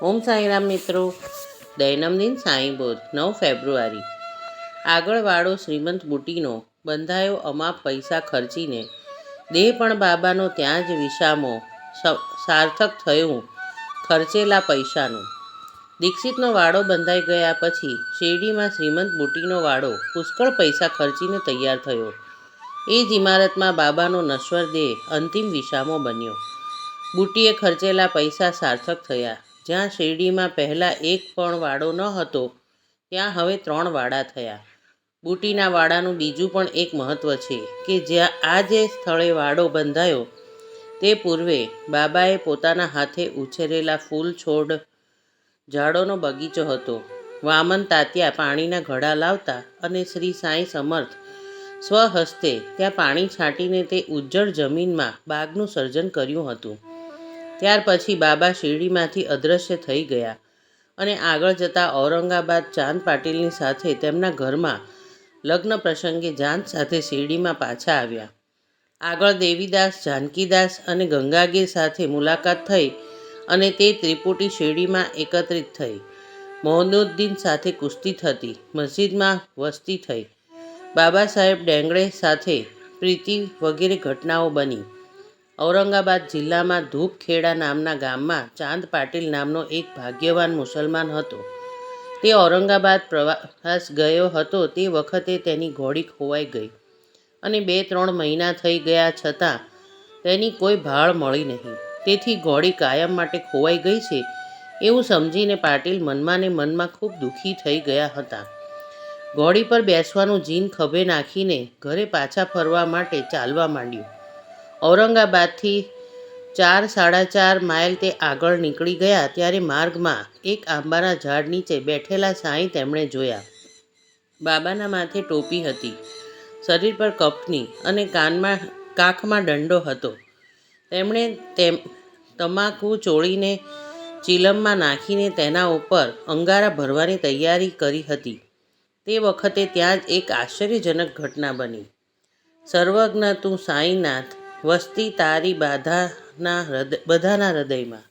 ઓમ સાંઈરામ મિત્રો. દૈનંદિન સાંઈ બોધ 9 ફેબ્રુઆરી. આગળવાળો શ્રીમંત બુટીનો બંધાયો અમાપ પૈસા ખર્ચીને, દેહ પણ બાબાનો ત્યાં જ વિસામો, સાર્થક થયું ખર્ચેલા પૈસાનું. દીક્ષિતનો વાડો બંધાઈ ગયા પછી શેરડીમાં શ્રીમંત બુટીનો વાડો પુષ્કળ પૈસા ખર્ચીને તૈયાર થયો. એ જ ઇમારતમાં બાબાનો નશ્વર દેહ અંતિમ વિસામો બન્યો. બુટીએ ખર્ચેલા પૈસા સાર્થક થયા. જ્યાં શેરડીમાં પહેલાં એક પણ વાડો ન હતો, ત્યાં હવે 3 વાડા થયા. બુટીના વાડાનું બીજું પણ એક મહત્ત્વ છે કે જ્યાં આ જે સ્થળે વાડો બંધાયો તે પૂર્વે બાબાએ પોતાના હાથે ઉછેરેલા ફૂલ છોડ ઝાડોનો બગીચો હતો. વામન તાત્યા પાણીના ઘડા લાવતા અને શ્રી સાંઈ સમર્થ સ્વહસ્તે ત્યાં પાણી છાંટીને તે ઉજ્જડ જમીનમાં બાગનું સર્જન કર્યું હતું. ત્યાર પછી બાબા શેરડીમાંથી અદૃશ્ય થઈ ગયા અને આગળ જતાં ઔરંગાબાદ ચાંદ પાટીલની સાથે તેમના ઘરમાં લગ્ન પ્રસંગે જાન સાથે શેરડીમાં પાછા આવ્યા. આગળ દેવીદાસ, જાનકીદાસ અને ગંગાગીર સાથે મુલાકાત થઈ અને તે ત્રિપુટી શેરડીમાં એકત્રિત થઈ. મોહમ્મદુદ્દીન સાથે કુસ્તી થતી, મસ્જિદમાં વસ્તી થઈ. બાબા સાહેબ ડેંગળે સાથે પ્રીતિ વગેરે ઘટનાઓ બની. ઔરંગાબાદ જિલ્લામાં ધૂપખેડા નામના ગામમાં ચાંદ પાટીલ નામનો એક ભાગ્યવાન મુસલમાન હતો. તે ઔરંગાબાદ પ્રવાસ ગયો હતો તે વખતે તેની ઘોડી ખોવાઈ ગઈ અને 2-3 મહિના થઈ ગયા છતાં તેની કોઈ ભાળ મળી નહીં. તેથી ઘોડી કાયમ માટે ખોવાઈ ગઈ છે એવું સમજીને પાટીલ મનમાં ને મનમાં ખૂબ દુઃખી થઈ ગયા હતા. ઘોડી પર બેસવાનું જીન ખભે નાખીને ઘરે પાછા ફરવા માટે ચાલવા માંડ્યું. ઔરંગાબાદથી 4-4.5 માઇલ તે આગળ નીકળી ગયા ત્યારે માર્ગમાં એક આંબાના ઝાડ નીચે બેઠેલા સાંઈ તેમણે જોયા. બાબાના માથે ટોપી હતી, શરીર પર કફની અને કાખમાં દંડો હતો. તેમણે તમાકુ ચોળીને ચીલમમાં નાખીને તેના ઉપર અંગારા ભરવાની તૈયારી કરી હતી. તે વખતે ત્યાં જ એક આશ્ચર્યજનક ઘટના બની. સર્વજ્ઞ તું સાંઈનાથ, વસતી તારી બધાના હૃદયમાં.